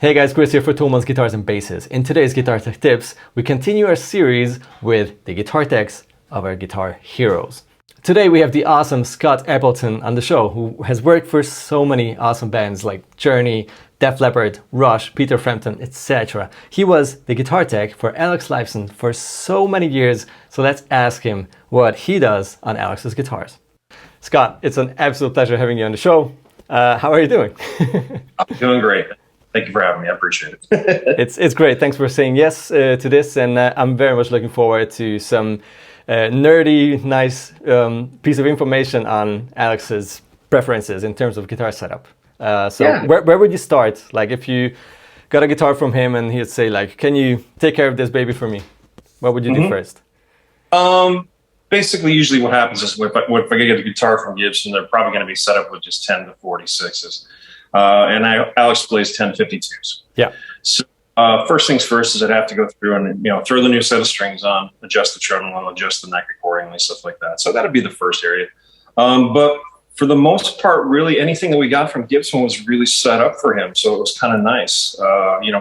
Hey guys, Chris here for Thoman's Guitars and Basses. In today's Guitar Tech Tips, we continue our series with the guitar techs of our guitar heroes. Today we have the awesome Scott Appleton on the show, who has worked for so many awesome bands like Journey, Def Leppard, Rush, Peter Frampton, etc. He was the guitar tech for Alex Lifeson for so many years, so let's ask him what he does on Alex's guitars. Scott, it's an absolute pleasure having you on the show. How are you doing? I'm doing great. Thank you for having me. I appreciate it. It's great. Thanks for saying yes to this, and I'm very much looking forward to some nerdy, nice piece of information on Alex's preferences in terms of guitar setup. Where would you start? Like, if you got a guitar from him and he'd say, like, "Can you take care of this baby for me?" What would you do first? Basically, usually what happens is if I get a guitar from Gibson, they're probably going to be set up with just 10 to 46s. And Alex plays 1052s. Yeah. So first things first is I'd have to go through and throw the new set of strings on, adjust the tremolo, adjust the neck accordingly, stuff like that. So that'd be the first area. But for the most part, really anything that we got from Gibson was really set up for him. So it was kind of nice.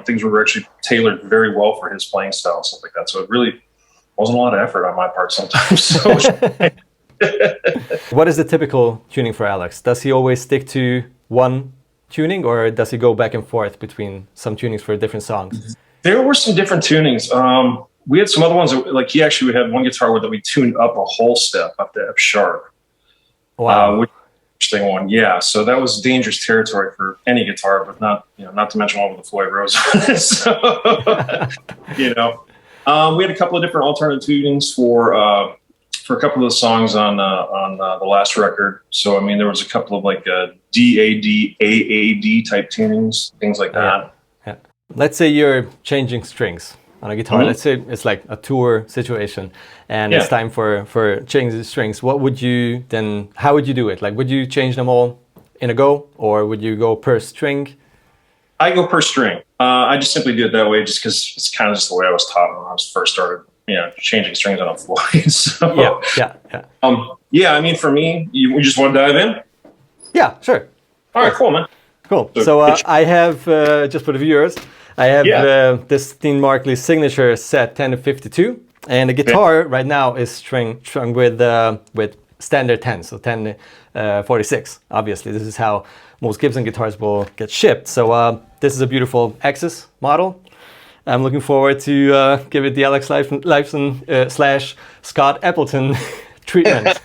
Things were actually tailored very well for his playing style and stuff like that. So it really wasn't a lot of effort on my part sometimes. So what is the typical tuning for Alex? Does he always stick to one tuning, or does he go back and forth between some tunings for different songs? There were some different tunings. We had some other ones like he actually had one guitar that we tuned up a whole step up to F sharp. Wow. Which interesting one. Yeah. So that was dangerous territory for any guitar, but not to mention all of the Floyd Rose. So, we had a couple of different alternative tunings for a couple of the songs on the last record. So, there was a couple of like DAD, AAD type tunings, things like that. Yeah. Let's say you're changing strings on a guitar. Let's say it's like a tour situation and it's time for changing the strings. How would you do it? Like, would you change them all in a go, or would you go per string? I go per string. I just simply do it that way just because it's kind of just the way I was taught when I was first started changing strings on a Floyd. So, for me, we just want to dive in? Yeah, sure. All right, cool, man. Cool. So I have, just for the viewers, I have this Dean Markley signature set 10 to 52, and the guitar right now is strung with standard 10, so 10 46. Obviously, this is how most Gibson guitars will get shipped. So this is a beautiful Axis model. I'm looking forward to give it the Alex Lifeson / Scott Appleton treatment.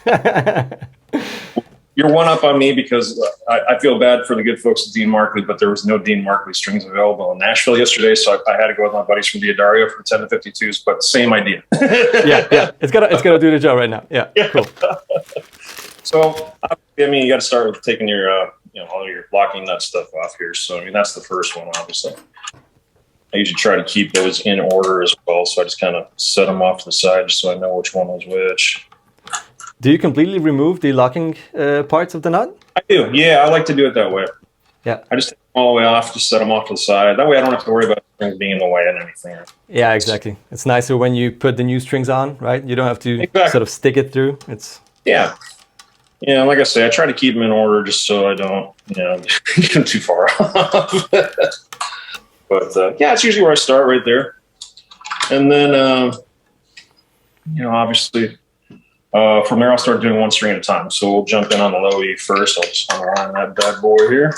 You're one up on me because I feel bad for the good folks at Dean Markley, but there was no Dean Markley strings available in Nashville yesterday, so I had to go with my buddies from D'Addario for 10 to 52s, but same idea. yeah. It's gotta do the job right now. Yeah. Cool. So, you got to start with taking your all your locking nut stuff off here. So, that's the first one, obviously. I usually try to keep those in order as well, so I just kind of set them off to the side just so I know which one was which. Do you completely remove the locking parts of the nut? I do, yeah. I like to do it that way. Yeah. I just take them all the way off, just set them off to the side. That way I don't have to worry about strings being in the way and anything. Yeah, exactly. It's nicer when you put the new strings on, right? You don't have to sort of stick it through. Yeah, like I say, I try to keep them in order just so I don't, get them too far off. But it's usually where I start right there. And then, obviously, from there I'll start doing one string at a time. So we'll jump in on the low E first. I'll just unwind that bad boy here.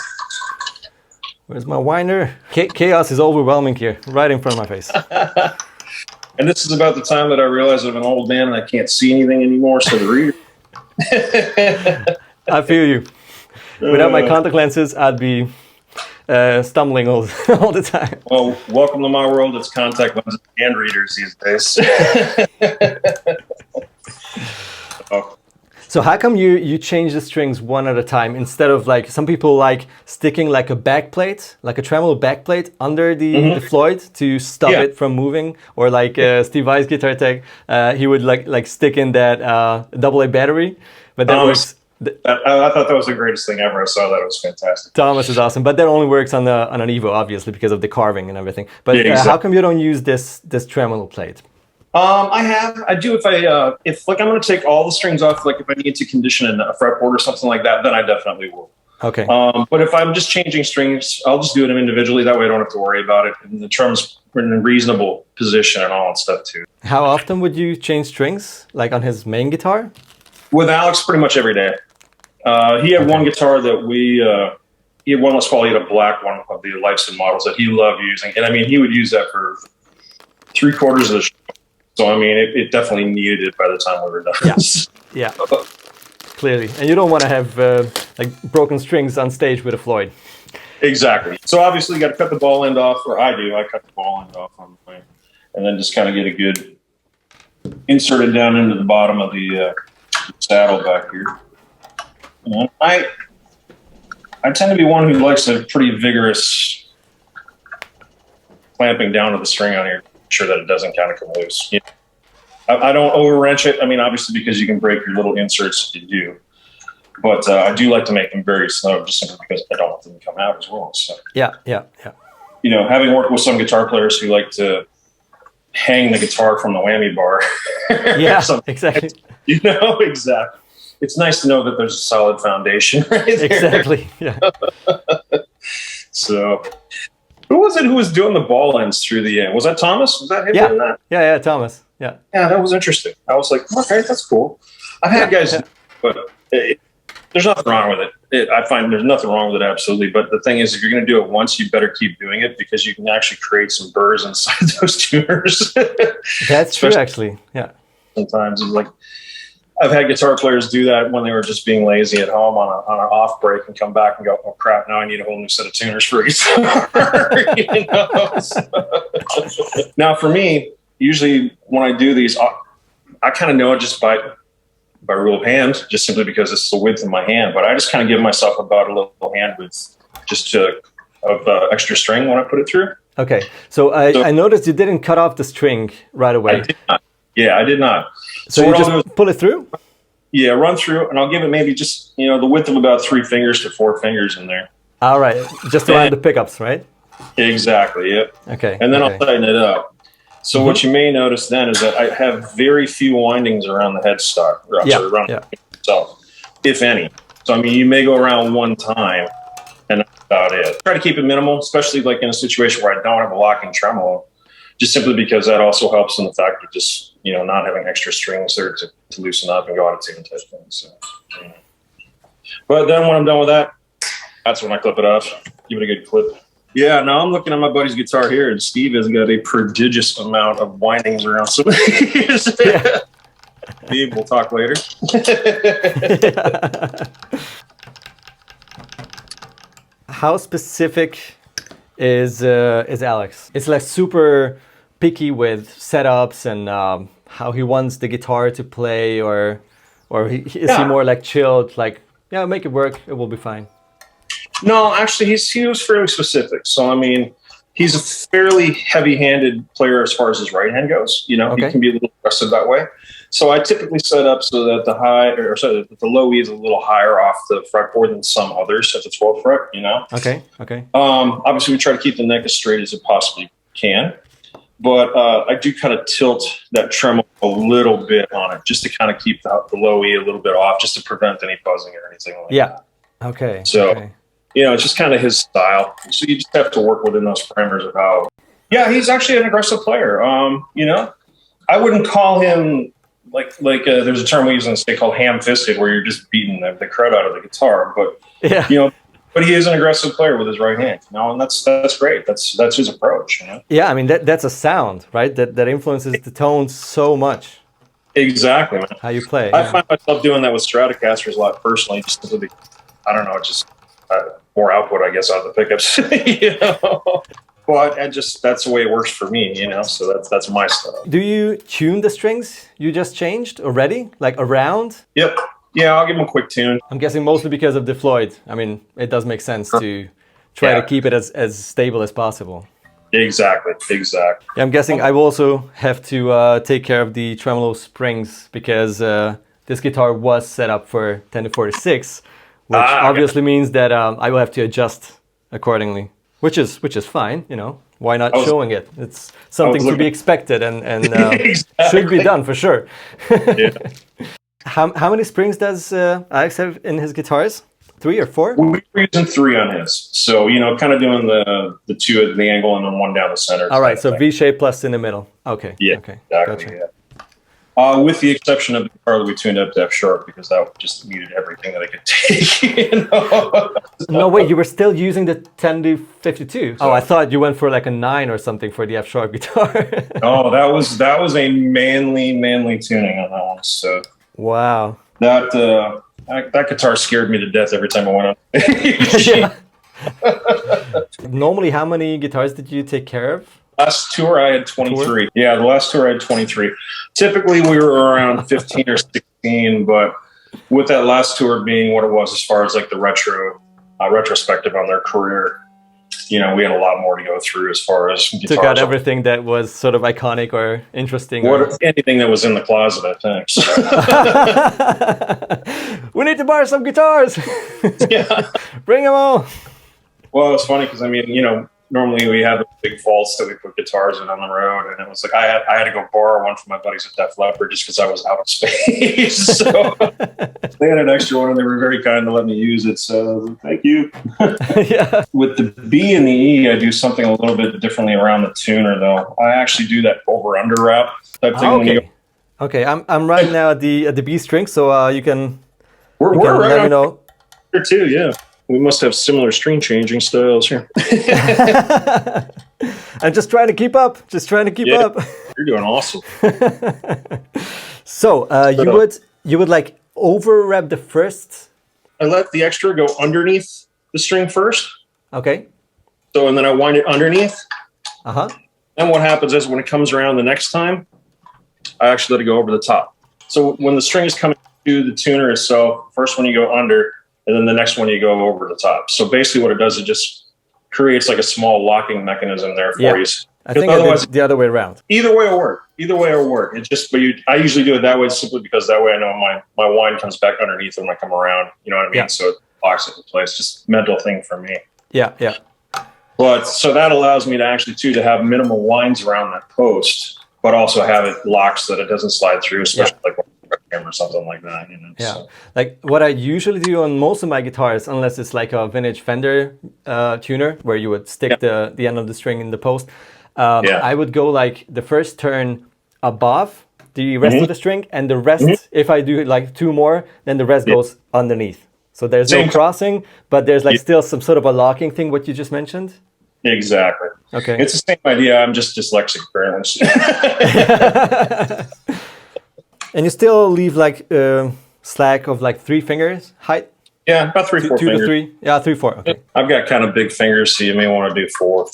Where's my winder? Chaos is overwhelming here, right in front of my face. And this is about the time that I realize I'm an old man and I can't see anything anymore, so the reader. I feel you. Without my contact lenses, I'd be stumbling all the time. Well, welcome to my world. It's contact lenses and readers these days. So how come you change the strings one at a time instead of, like, some people like sticking like a backplate, like a tremolo backplate under the Floyd to stop it from moving, or like Steve Vai's guitar tech, he would like stick in that AA battery, but that works. I thought that was the greatest thing ever. I saw that. It was fantastic. Thomas is awesome, but that only works on an Evo, obviously, because of the carving and everything. But exactly. How come you don't use this tremolo plate? I do if I'm going to take all the strings off, like if I need to condition a fretboard or something like that, then I definitely will. Okay. But if I'm just changing strings, I'll just do them individually. That way I don't have to worry about it. And the drums are in a reasonable position and all that stuff too. How often would you change strings, like on his main guitar? With Alex, pretty much every day. He had one guitar that he had one, let's call it a black one of the Lifeson models that he loved using. And I mean, he would use that for 3/4 of the show. So, I mean, it definitely needed it by the time we were done. Yeah. Clearly. And you don't want to have like broken strings on stage with a Floyd. Exactly. So obviously you got to cut the ball end off, or I do. I cut the ball end off on the plane, and then just kind of get a good inserted down into the bottom of the saddle back here. And I tend to be one who likes a pretty vigorous clamping down of the string on here, make sure that it doesn't kind of come loose. You know, I don't over wrench it. I mean, obviously because you can break your little inserts if you do. But I do like to make them very slow, just simply because I don't want them to come out as well. So Yeah. you know, having worked with some guitar players who like to hang the guitar from the whammy bar. Yeah, exactly. You know, exactly. It's nice to know that there's a solid foundation right there. Exactly. Yeah. So who was it who was doing the ball ends through the end? Was that Thomas? Was that him doing that? Yeah, Thomas. Yeah. Yeah, that was interesting. I was like, okay, that's cool. I've had guys, but there's nothing wrong with it. I find there's nothing wrong with it, absolutely. But the thing is, if you're going to do it once, you better keep doing it because you can actually create some burrs inside those tuners. That's true, actually. Yeah. Sometimes it's like I've had guitar players do that when they were just being lazy at home on an off break and come back and go, oh crap, now I need a whole new set of tuners for a guitar. You know? Now for me, usually when I do these, I kind of know it just by rule of hand, just simply because it's the width of my hand. But I just kind of give myself about a little hand width just of extra string when I put it through. Okay, so I noticed you didn't cut off the string right away. I did not. Yeah, I did not. So you just pull it through? Yeah, run through, and I'll give it maybe just, you know, the width of about 3 fingers to 4 fingers in there. All right, just around the pickups, right? Exactly, yep. Okay. And then I'll tighten it up. So what you may notice then is that I have very few windings around the headstock, around itself, if any. So, I mean, you may go around one time, and that's about it. Try to keep it minimal, especially like in a situation where I don't have a locking tremolo, just simply because that also helps in the fact of just, you know, not having extra strings there to loosen up and go out of tune type thing. So, yeah. But then when I'm done with that, that's when I clip it off. Give it a good clip. Yeah, now I'm looking at my buddy's guitar here, and Steve has got a prodigious amount of windings around some of these. Steve, we'll talk later. How specific is Alex? It's like super picky with setups and how he wants the guitar to play, or is he more like chilled, like, yeah, make it work, it will be fine? No, actually, he was fairly specific. So, I mean, he's a fairly heavy-handed player as far as his right hand goes. You know, he can be a little aggressive that way. So I typically set up so that the low E is a little higher off the fretboard than some others at the 12th fret. You know. Okay. Obviously, we try to keep the neck as straight as it possibly can, but I do kind of tilt that tremolo a little bit on it just to kind of keep the low E a little bit off, just to prevent any buzzing or anything like that. Okay. So. You know, it's just kind of his style. So you just have to work within those parameters of how. Yeah, he's actually an aggressive player. You know, I wouldn't call him like there's a term we use in the state called ham-fisted, where you're just beating the crud out of the guitar. But you know, but he is an aggressive player with his right hand. You know, and that's great. That's his approach. You know? Yeah, I mean that's a sound, right? That influences the tone so much. Exactly, man. How you play. I find myself doing that with Stratocasters a lot personally. Just simply, I don't know, just. More output, I guess, out of the pickups, you know. But that's the way it works for me, you know. So that's my style. Do you tune the strings you just changed already, like around? Yep. Yeah, I'll give them a quick tune. I'm guessing mostly because of the Floyd. I mean, it does make sense to try to keep it as stable as possible. Exactly. Yeah, I'm guessing I will also have to take care of the tremolo springs because this guitar was set up for 10-46. Which obviously means that I will have to adjust accordingly, which is fine, you know. Why not showing it? It's something to be expected and should be done for sure. How many springs does Alex have in his guitars? 3 or 4? We were using 3 on his. So, kind of doing the 2 at the angle and then 1 down the center. All right, so V shape plus in the middle. Okay. Yeah, okay. exactly. Gotcha. Yeah. With the exception of the guitar that we tuned up to F sharp because that just needed everything that I could take. No, wait, you were still using the 10 to 52. Oh, I thought you went for like a 9 or something for the F sharp guitar. No, that was a manly tuning on that one. So wow. That guitar scared me to death every time I went on. Normally, how many guitars did you take care of? Last tour, I had 23. Yeah, the last tour I had 23. Typically, we were around 15 or 16, but with that last tour being what it was as far as like the retrospective on their career, we had a lot more to go through as far as guitars. Took out everything that was sort of iconic or interesting. Anything that was in the closet, I think. We need to buy some guitars. Yeah. Bring them all. Well, it's funny because, normally we have big vaults that we put guitars in on the road, and it was like I had to go borrow one from my buddies at Def Leppard just because I was out of space. So they had an extra one, and they were very kind to let me use it. So thank you. Yeah. With the B and the E, I do something a little bit differently around the tuner, though. I actually do that over/under wrap type thing. Okay. Okay. I'm right now at the B string, so you can. We're right let me know. Here too, yeah. We must have similar string changing styles here. I'm just trying to keep up. Up. You're doing awesome. So you would like over wrap the first. I let the extra go underneath the string first. Okay. So and then I wind it underneath. Uh-huh. Then what happens is when it comes around the next time, I actually let it go over the top. So when the string is coming to the tuner itself, first one you go under. And then the next one you go over the top. So basically what it does, it just creates like a small locking mechanism there for you. I think otherwise, I did the other way around. Either way will work. It just, I usually do it that way simply because that way I know my wind comes back underneath when I come around. You know what I mean? Yeah. So it locks it in place. Just mental thing for me. Yeah. But so that allows me to actually to have minimal winds around that post, but also have it locked so that it doesn't slide through, especially like or something like that, Yeah. So. Like what I usually do on most of my guitars, unless it's like a vintage Fender tuner where you would stick the end of the string in the post, I would go like the first turn above the rest of the string, and the rest, if I do like 2 more, then the rest goes underneath. So there's no crossing, but there's like still some sort of a locking thing, what you just mentioned. Exactly. Okay. It's the same idea. I'm just dyslexic, apparently. And you still leave like slack of like 3 fingers height? Yeah, about 3, 4 2 fingers. To 3? Yeah, 3, 4. Okay. I've got kind of big fingers, so you may want to do 4.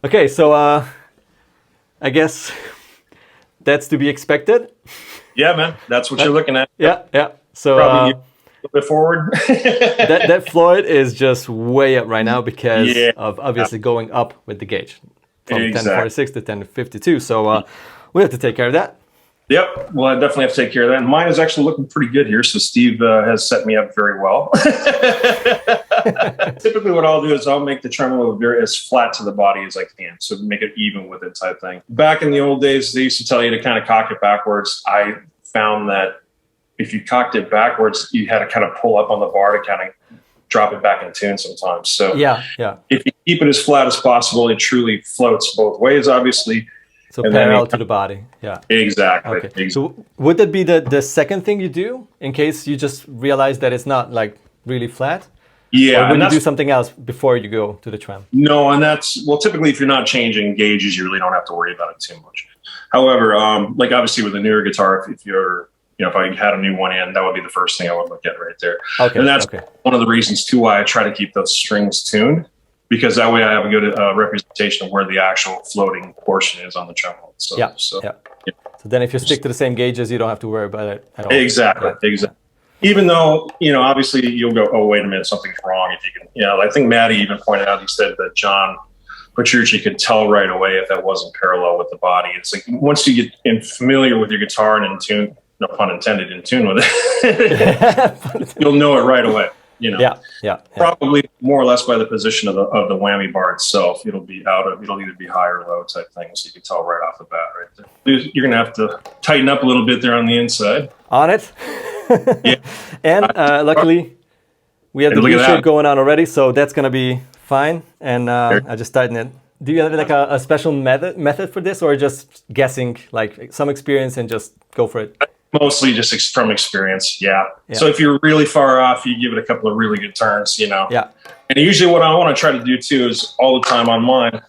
Okay, so I guess that's to be expected. Yeah, man, that's what you're looking at. Yeah. So probably a little bit forward. that Floyd is just way up right now because of obviously going up with the gauge from 1046 to 1052. So we have to take care of that. Yep. Well, I definitely have to take care of that. And mine is actually looking pretty good here. So Steve has set me up very well. Typically what I'll do is I'll make the tremolo as flat to the body as I can. So make it even with it type thing. Back in the old days, they used to tell you to kind of cock it backwards. I found that if you cocked it backwards, you had to kind of pull up on the bar to kind of drop it back in tune sometimes. So if you keep it as flat as possible, it truly floats both ways, obviously. So parallel to the body, yeah. Exactly. Okay. So would that be the second thing you do in case you just realize that it's not like really flat? Yeah. Or would you do something else before you go to the trem? No, and that's, well, typically if you're not changing gauges, you really don't have to worry about it too much. However, like obviously with a newer guitar, if you're, if I had a new one in, that would be the first thing I would look at right there. Okay. And that's one of the reasons too why I try to keep those strings tuned. Because that way I have a good representation of where the actual floating portion is on the tremolo. So then if you stick to the same gauges, you don't have to worry about it at all. Exactly. Even though, obviously you'll go, oh, wait a minute, something's wrong. If you can, I think Maddie even pointed out, he said that John Petrucci could tell right away if that wasn't parallel with the body. It's like once you get familiar with your guitar and in tune, no pun intended, in tune with it, you'll know it right away. Yeah. Probably more or less by the position of the whammy bar itself. It'll either be high or low type thing. So you can tell right off the bat right there. You're going to have to tighten up a little bit there on the inside. On it. Yeah. And luckily, we have the V-shape going on already, so that's going to be fine. And I just tighten it. Do you have like a special method for this, or just guessing, like some experience and just go for it? Mostly just from experience, yeah. So if you're really far off, you give it a couple of really good turns, you know. Yeah. And usually what I want to try to do too is all the time on mine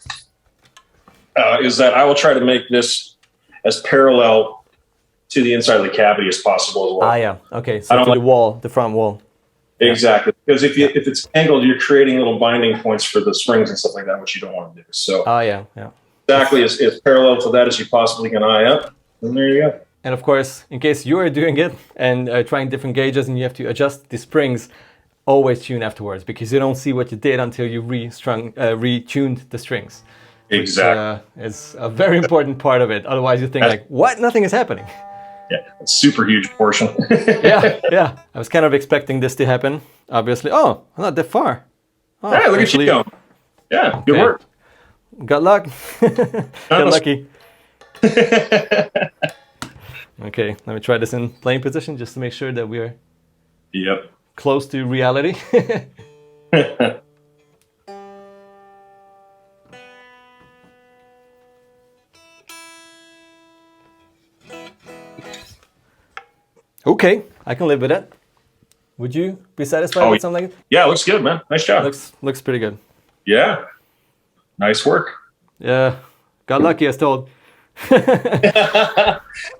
is that I will try to make this as parallel to the inside of the cavity as possible as well. Ah, yeah. Okay. So to the wall, the front wall. Exactly. Because if it's angled, you're creating little binding points for the springs and stuff like that, which you don't want to do. So exactly as parallel to that as you possibly can eye up. And there you go. And of course, in case you are doing it and trying different gauges and you have to adjust the springs, always tune afterwards, because you don't see what you did until you retuned the strings. Exactly. It's a very important part of it. Otherwise you think like, what? Nothing is happening. Yeah, it's a super huge portion. yeah. I was kind of expecting this to happen, obviously. Oh, I'm not that far. Oh, hey, look at you go. Yeah, good work. Got luck. Got lucky. Okay, let me try this in playing position just to make sure that we're close to reality. Okay, I can live with that. Would you be satisfied with something like that? Yeah, looks good, man. Nice job. Looks pretty good. Yeah, nice work. Yeah, got lucky, I was told.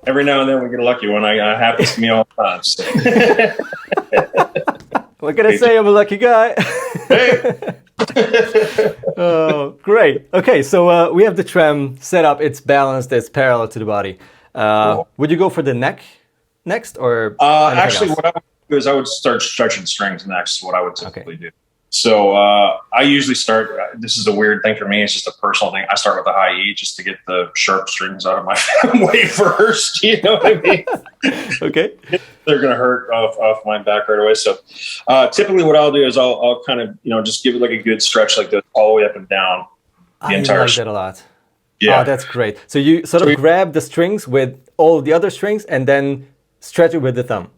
Every now and then we get a lucky one. It happens to me all the time. So. What can I say? I'm a lucky guy. Oh, great. Okay, so we have the tram set up. It's balanced. It's parallel to the body. Cool. Would you go for the neck next, or actually, what I would do is I would start stretching strings next. What I would typically do. So I usually start. This is a weird thing for me. It's just a personal thing. I start with the high E just to get the sharp strings out of my way first. You know what I mean? Okay. They're going to hurt off my back right away. So typically, what I'll do is I'll kind of just give it like a good stretch like this all the way up and down the entire. I like that a lot. Yeah, oh, that's great. So you sort of grab the strings with all the other strings and then stretch it with the thumb.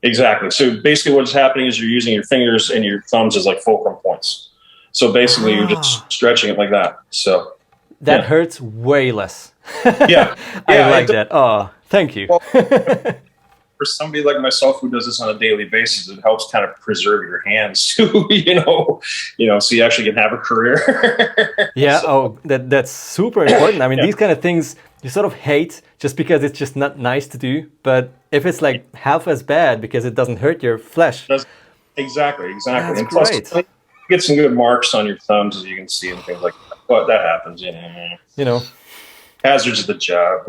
Exactly. So basically what's happening is you're using your fingers and your thumbs as like fulcrum points. So basically you're just stretching it like that. So that hurts way less. Yeah. I like that. Oh, thank you. Well, for somebody like myself who does this on a daily basis, it helps kind of preserve your hands too, so you actually can have a career. Yeah. So, that's super important. I mean, these kind of things you sort of hate just because it's just not nice to do. But if it's like half as bad because it doesn't hurt your flesh. Exactly. That's and great. Plus, you get some good marks on your thumbs, as you can see, and things like that. But that happens, hazards of the job.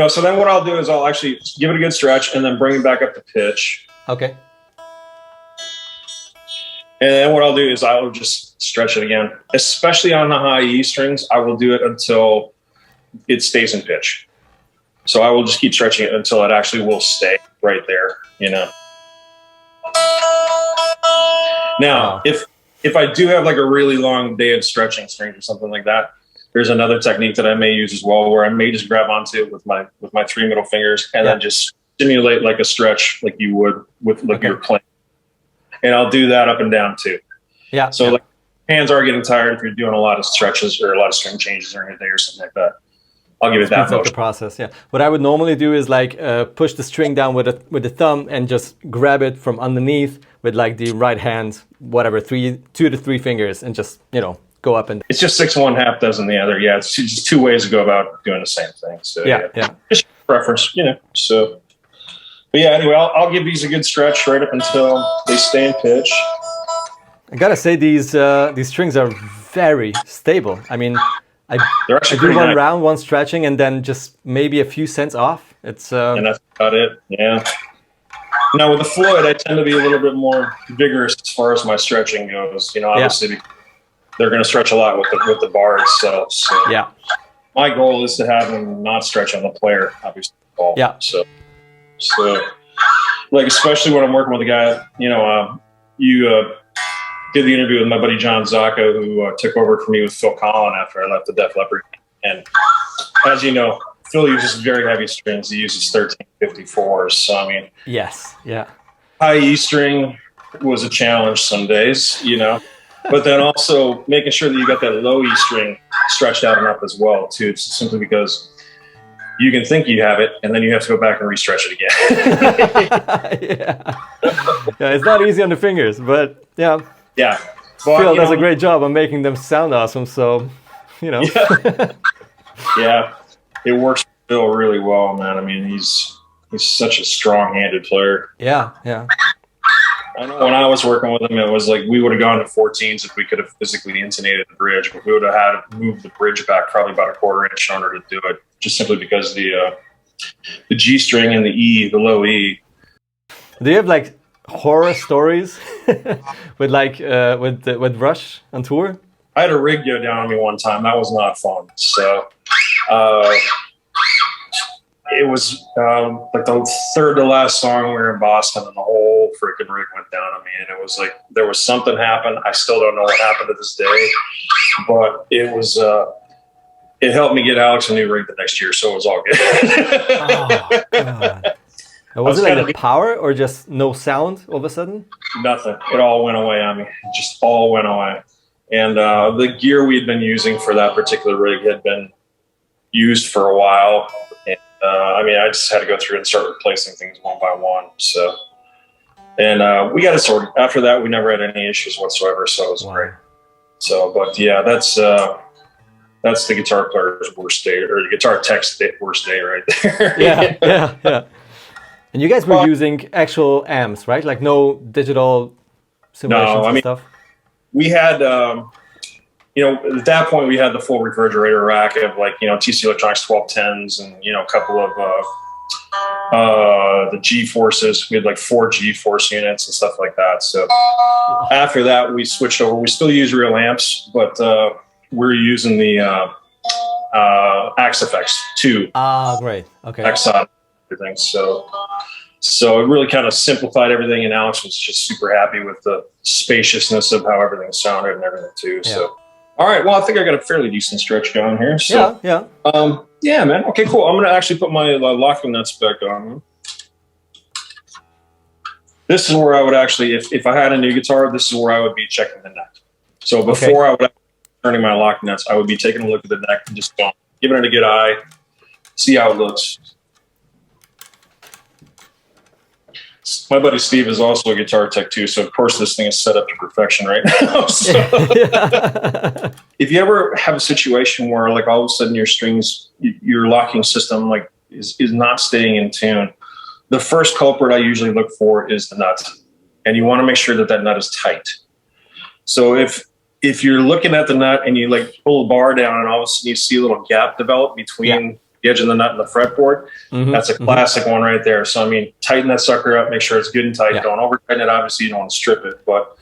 So then what I'll do is I'll actually give it a good stretch and then bring it back up to pitch. Okay. And then what I'll do is I'll just stretch it again. Especially on the high E strings, I will do it until it stays in pitch. So I will just keep stretching it until it actually will stay right there, Now, if I do have like a really long day of stretching strings or something like that, there's another technique that I may use as well, where I may just grab onto it with my three middle fingers and then just simulate like a stretch, like you would with your playing. And I'll do that up and down too. Yeah. So like hands are getting tired if you're doing a lot of stretches or a lot of string changes during a day or something like that. I'll give it that motion. The process, yeah. What I would normally do is like push the string down with the thumb and just grab it from underneath with like the right hand, whatever, 2 to 3 fingers, and just go up and down. It's just 6 one, half dozen the other. Yeah, it's just 2 ways to go about doing the same thing. So yeah. Just preference, So, but yeah. Anyway, I'll give these a good stretch right up until they stay in pitch. I gotta say these strings are very stable. I mean, I do one round, one stretching, and then just maybe a few cents off. It's and that's about it. Yeah. Now with the Floyd, I tend to be a little bit more vigorous as far as my stretching goes. Obviously they're going to stretch a lot with the bar itself. So my goal is to have them not stretch on the player, obviously. Yeah. So like especially when I'm working with a guy, you did the interview with my buddy John Zacco, who took over for me with Phil Collin after I left the Def Leppard. And as you know, Phil uses very heavy strings. He uses 1354s. So, I mean, yes, yeah. High E string was a challenge some days, but then also making sure that you got that low E string stretched out enough as well, too. It's simply because you can think you have it, and then you have to go back and re-stretch it again. Yeah, it's not easy on the fingers, but yeah. Yeah. Phil does a great job on making them sound awesome, so, Yeah, it works for Phil really well, man. I mean, he's such a strong-handed player. Yeah. I know when I was working with him, it was like we would have gone to 14s if we could have physically intonated the bridge, but we would have had to move the bridge back probably about a quarter inch in order to do it, just simply because the G string and the E, the low E. Do you have like horror stories with Rush on tour? I had a rig go down on me one time. That was not fun. So it was like the third to last song we were in Boston, and the whole freaking rig went down on me. And it was like there was something happened. I still don't know what happened to this day, but it was it helped me get Alex a new rig the next year, so it was all good. Oh, God. Was it like the power or just no sound all of a sudden? Nothing. It all went away on me. It just all went away. And the gear we had been using for that particular rig had been used for a while. And, I just had to go through and start replacing things one by one. So, and we got it sorted. After that, we never had any issues whatsoever. So it was great. So, but yeah, that's the guitar player's worst day, or the guitar tech's worst day right there. Yeah. And you guys were using actual amps, right? Like no digital simulations and stuff? We had, at that point we had the full refrigerator rack of TC Electronics 1210s and, a couple of the G-Forces. We had like 4 G-Force units and stuff like that. So after that, we switched over. We still use real amps, but we're using the Axe FX 2. Ah, great. Okay. Exxon, everything. So it really kind of simplified everything, and Alex was just super happy with the spaciousness of how everything sounded and everything too. Yeah. So, all right, well, I think I got a fairly decent stretch going here. So, yeah, man. Okay, cool. I'm gonna actually put my locking nuts back on. This is where I would actually, if I had a new guitar, this is where I would be checking the neck. So before I would be turning my locking nuts, I would be taking a look at the neck and just giving it a good eye, see how it looks. My buddy Steve is also a guitar tech too, so of course this thing is set up to perfection right now. So, if you ever have a situation where like all of a sudden your strings, your locking system is not staying in tune, the first culprit I usually look for is the nut, and you want to make sure that nut is tight. So if you're looking at the nut and you pull a bar down and all of a sudden you see a little gap develop between the edge of the nut and the fretboard, that's a classic one right there. So, tighten that sucker up, make sure it's good and tight. Don't over tighten it. Obviously, you don't want to strip it, but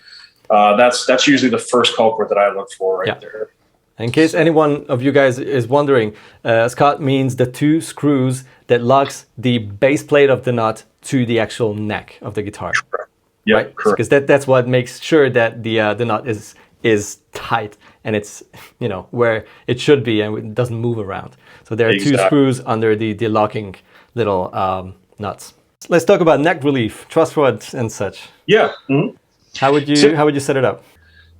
that's usually the first culprit that I look for right there. In case anyone of you guys is wondering, Scott means the 2 screws that locks the base plate of the nut to the actual neck of the guitar. Correct. Yeah, right? Because that's what makes sure that the nut is tight and it's where it should be and it doesn't move around. So there are 2 screws under the locking little nuts. Let's talk about neck relief, truss rods and such. Yeah. Mm-hmm. How would you set it up?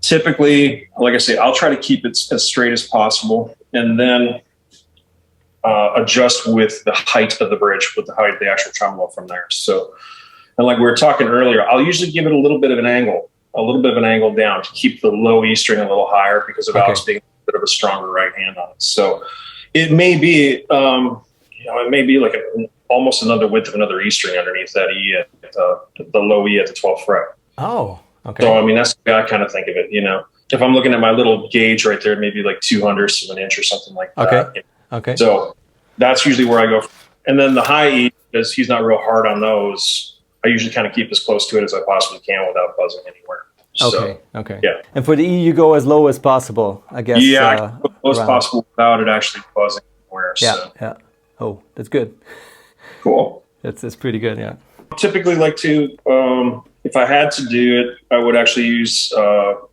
Typically, like I say, I'll try to keep it as straight as possible, and then adjust with the height of the bridge, with the height of the actual tremolo from there. So, and like we were talking earlier, I'll usually give it a little bit of an angle down to keep the low E string a little higher because of Alex being a bit of a stronger right hand on it. So it may be, like almost another width of another E string underneath that E at the low E at the 12th fret. Oh, okay. So, that's the way I kind of think of it, If I'm looking at my little gauge right there, maybe like 2/100ths of an inch or something like that. Okay. So that's usually where I go. And then the high E, because he's not real hard on those, I usually kind of keep as close to it as I possibly can without buzzing anywhere. Okay. Yeah. And for the E, you go as low as possible, I guess. Yeah, I can go as low as possible without it actually buzzing anywhere. Yeah. Oh, that's good. Cool. That's pretty good, yeah. Typically like to, if I had to do it, I would actually use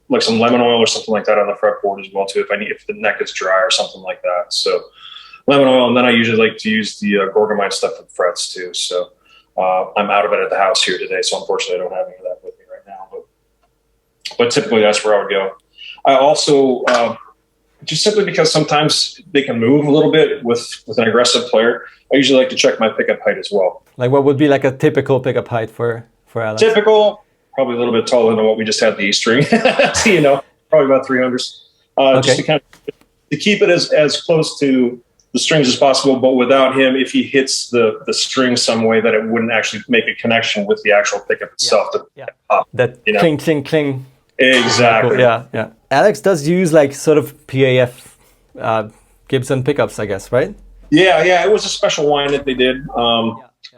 like some lemon oil or something like that on the fretboard as well too, if the neck is dry or something like that. So lemon oil, and then I usually like to use the Gorgamite stuff for the frets too. So I'm out of it at the house here today, so unfortunately I don't have any of that with me right now. But typically that's where I would go. I also just simply because sometimes they can move a little bit with an aggressive player, I usually like to check my pickup height as well. Like what would be like a typical pickup height for Alex? Typical, probably a little bit taller than what we just had the E string. So, you know, probably about 300s. Okay. Just to kind of to keep it as close to the strings as possible, but without him, if he hits the string some way that it wouldn't actually make a connection with the actual pickup itself. That you know? cling, cling, cling. Exactly. Yeah. Alex does use like sort of PAF Gibson pickups, I guess, right? Yeah. It was a special wine that they did.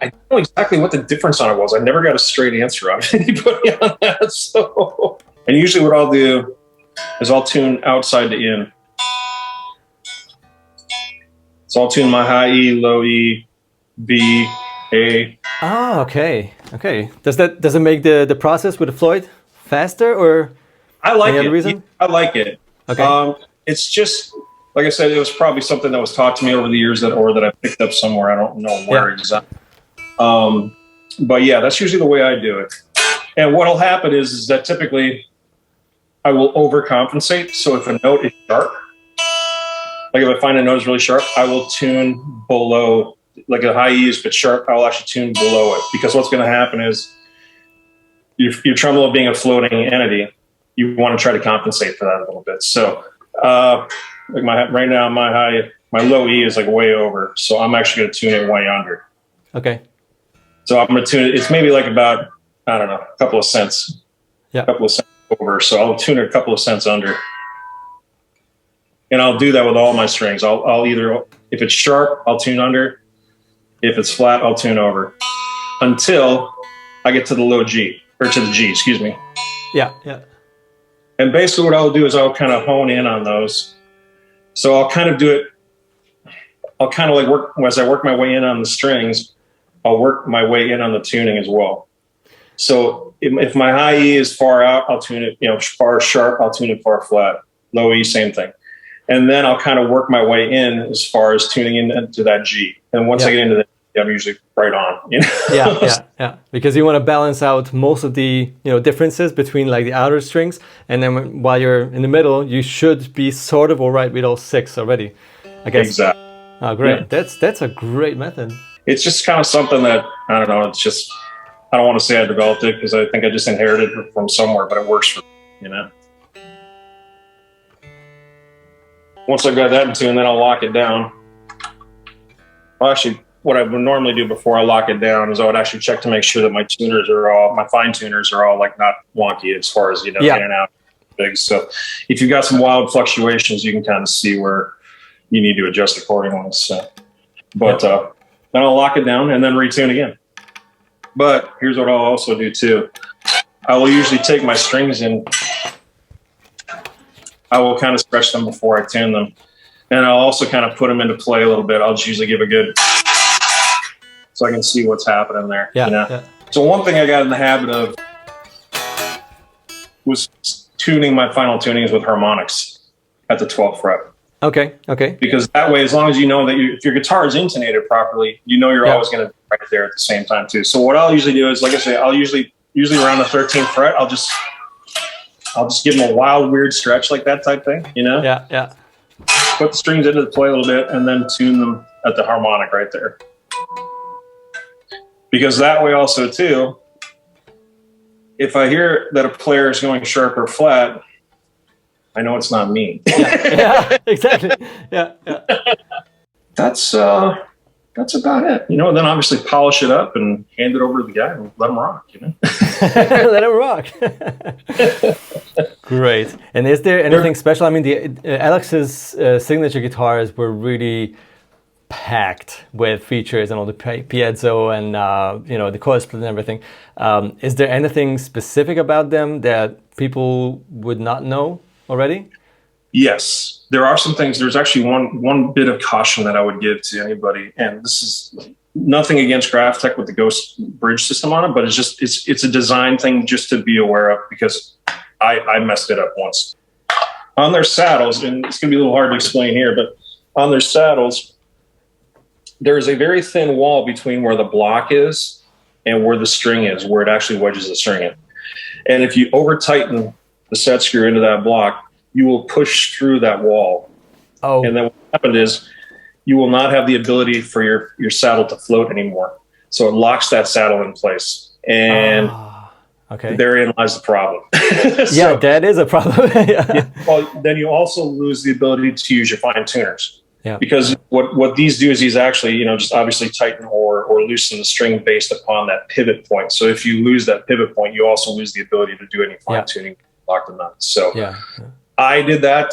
I don't know exactly what the difference on it was. I never got a straight answer out of anybody on that. So, and usually what I'll do is I'll tune outside to in. So I'll tune my high E, low E, B, A. Oh, okay. Does it make the process with the Floyd faster, or I like any it. other reason? I like it. Okay. It's just like I said, it was probably something that was taught to me over the years that I picked up somewhere. I don't know where exactly. But yeah, that's usually the way I do it. And what'll happen is that typically I will overcompensate. So if a note is sharp, like if I find a note is really sharp, I will tune below, like a high E is but sharp, I'll actually tune below it. Because what's going to happen is your tremolo being a floating entity, you want to try to compensate for that a little bit. So like right now, my low E is like way over. So I'm actually going to tune it way under. Okay. So I'm going to tune it. It's maybe like about, I don't know, a couple of cents. Yeah. A couple of cents over. So I'll tune it a couple of cents under. And I'll do that with all my strings. I'll either, if it's sharp, I'll tune under. If it's flat, I'll tune over. Until I get to the low G, or to the G, excuse me. Yeah. And basically what I'll do is I'll kind of hone in on those. So I'll kind of do it, I'll kind of like work, as I work my way in on the strings, I'll work my way in on the tuning as well. So if my high E is far out, I'll tune it, far sharp, I'll tune it far flat. Low E, same thing. And then I'll kind of work my way in as far as tuning into that G. And once I get into that, I'm usually right on. Yeah. Because you want to balance out most of the differences between like the outer strings, and then while you're in the middle, you should be sort of all right with all six already, I guess. Exactly. Oh, great. Yeah. That's a great method. It's just kind of something that, I don't know, it's just, I don't want to say I developed it because I think I just inherited it from somewhere, but it works for me, Once I've got that in tune, then I'll lock it down. Well, actually, what I would normally do before I lock it down is I would actually check to make sure that my fine tuners are all like not wonky as far as, in and out things. So if you've got some wild fluctuations, you can kind of see where you need to adjust accordingly. So, but then I'll lock it down and then retune again. But here's what I'll also do too. I will usually take my strings in. I will kind of stretch them before I tune them. And I'll also kind of put them into play a little bit. I'll just usually give a good, so I can see what's happening there. Yeah. So one thing I got in the habit of was tuning my final tunings with harmonics at the 12th fret. Okay. Because that way, as long as you know that if your guitar is intonated properly, you're always going to be right there at the same time too. So what I'll usually do is, like I say, I'll usually around the 13th fret, I'll just give them a wild, weird stretch like that type thing, Yeah. Put the strings into the play a little bit and then tune them at the harmonic right there. Because that way also too, if I hear that a player is going sharp or flat, I know it's not me. Yeah, exactly. Yeah. That's about it. Then obviously polish it up and hand it over to the guy and let him rock, Let him rock. Great. And is there anything special? I mean, Alex's signature guitars were really packed with features and all the piezo and the coil split and everything. Is there anything specific about them that people would not know already? Yes, there are some things. There's actually one bit of caution that I would give to anybody, and this is nothing against Graphtec with the Ghost bridge system on it, but it's a design thing just to be aware of, because I messed it up once. On their saddles, and it's going to be a little hard to explain here, but on their saddles, there is a very thin wall between where the block is and where the string is, where it actually wedges the string in. And if you over tighten the set screw into that block, you will push through that wall. Oh. And then what happened is you will not have the ability for your saddle to float anymore. So it locks that saddle in place. And okay, therein lies the problem. So, yeah, that is a problem. Yeah. Well, then you also lose the ability to use your fine tuners. Yeah. Because what these do is these actually, you know, just obviously tighten or loosen the string based upon that pivot point. So if you lose that pivot point, you also lose the ability to do any fine tuning, lock the nuts. So I did that.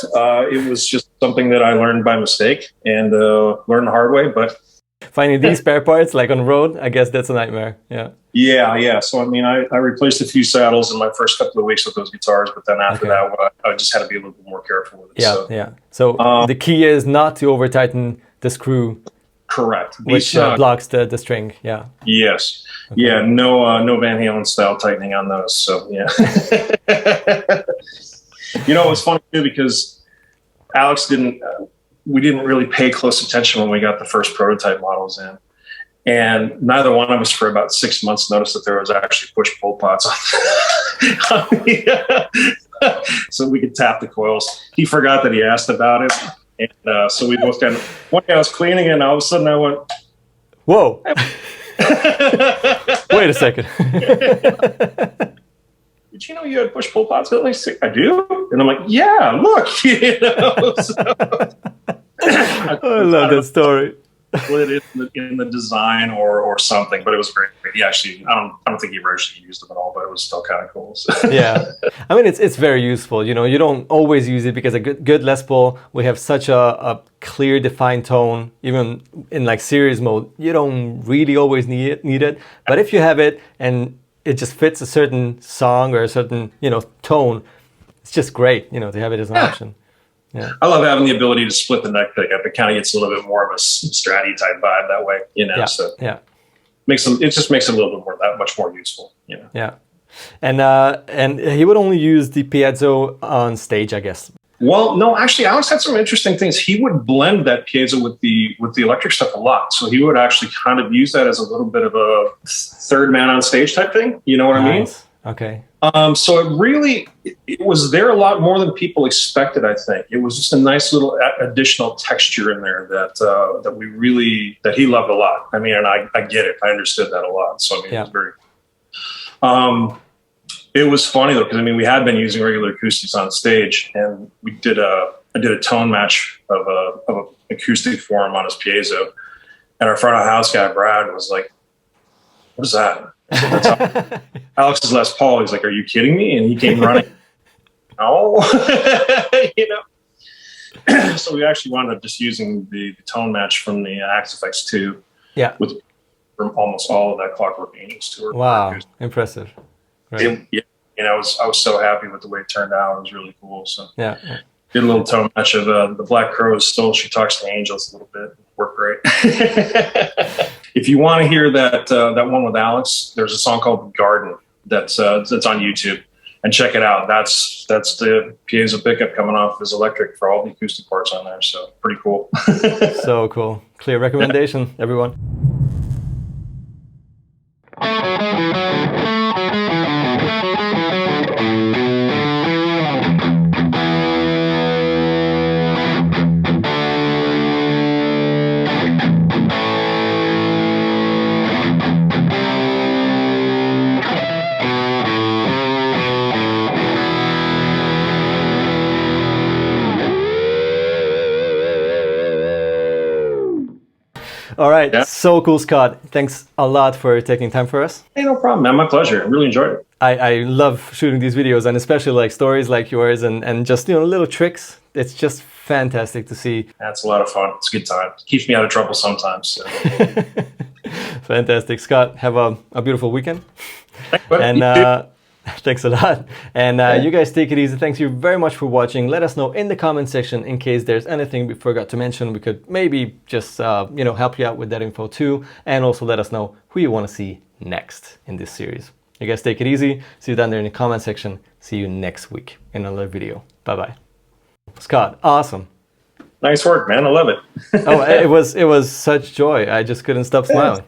It was just something that I learned by mistake and learned the hard way. But finding these spare parts, like on the road, I guess that's a nightmare. Yeah. Yeah. So, I mean, I replaced a few saddles in my first couple of weeks with those guitars, but then after that, I just had to be a little bit more careful with it. Yeah. So the key is not to over tighten the screw. Correct. Which blocks the string. Yeah. Yes. Okay. Yeah. No Van Halen style tightening on those. So yeah. You know, it was funny too, because Alex we didn't really pay close attention when we got the first prototype models in. And neither one of us for about 6 months noticed that there was actually push-pull pots on so we could tap the coils. He forgot that he asked about it. And so we both kind of, one day I was cleaning and all of a sudden I went, whoa. Wait a second. Did you know you had push-pull pots? I do? And I'm like, yeah, look. You know, so, I love that story. Split it in the design or something, but it was great. He actually, I don't think he ever actually used them at all, but it was still kind of cool. So. Yeah, I mean it's very useful. You know, you don't always use it because a good Les Paul, we have such a clear, defined tone. Even in like series mode, you don't really always need it. But if you have it and it just fits a certain song or a certain tone, it's just great. To have it as an option. Yeah. I love having the ability to split the neck pickup. It kind of gets a little bit more of a Stratty type vibe that way, So it just makes it a little bit that much more useful, Yeah, and he would only use the piezo on stage, I guess. Well, no, actually, Alex had some interesting things. He would blend that piezo with the electric stuff a lot. So he would actually kind of use that as a little bit of a third man on stage type thing. You know what I mean? Okay. So it was there a lot more than people expected. I think it was just a nice little additional texture in there that he loved a lot. I mean, and I get it. I understood that a lot. So I mean, it was very. It was funny though, because I mean, we had been using regular acoustics on stage, and I did a tone match of an acoustic for him on his piezo, and our front of house guy Brad was like, "What is that?" That's Alex's Les Paul. He's like, "Are you kidding me?" And he came running. No, So we actually wound up just using the tone match from the Axe FX 2. Yeah. From almost all of that Clockwork Angels tour. Wow, impressive. Right. I was so happy with the way it turned out. It was really cool. So yeah. Did a little tone match of the Black Crowes. Still, She Talks to Angels a little bit. Worked great. If you want to hear that one with Alex, there's a song called Garden that's on YouTube, and check it out. That's the piezo pickup coming off his electric for all the acoustic parts on there. So pretty cool. So cool. Clear recommendation, everyone. All right. Yeah. So cool, Scott. Thanks a lot for taking time for us. Hey, no problem, man. My pleasure. I really enjoyed it. I love shooting these videos, and especially like stories like yours and just, little tricks. It's just fantastic to see. That's a lot of fun. It's a good time. It keeps me out of trouble sometimes. So. Fantastic. Scott, have a beautiful weekend. Thanks, buddy. And Thanks a lot. And you guys take it easy. Thanks you very much for watching. Let us know in the comment section in case there's anything we forgot to mention. We could maybe just help you out with that info too. And also let us know who you want to see next in this series. You guys take it easy. See you down there in the comment section. See you next week in another video. Bye-bye. Scott, awesome. Nice work, man. I love it. Oh, it was such joy. I just couldn't stop smiling.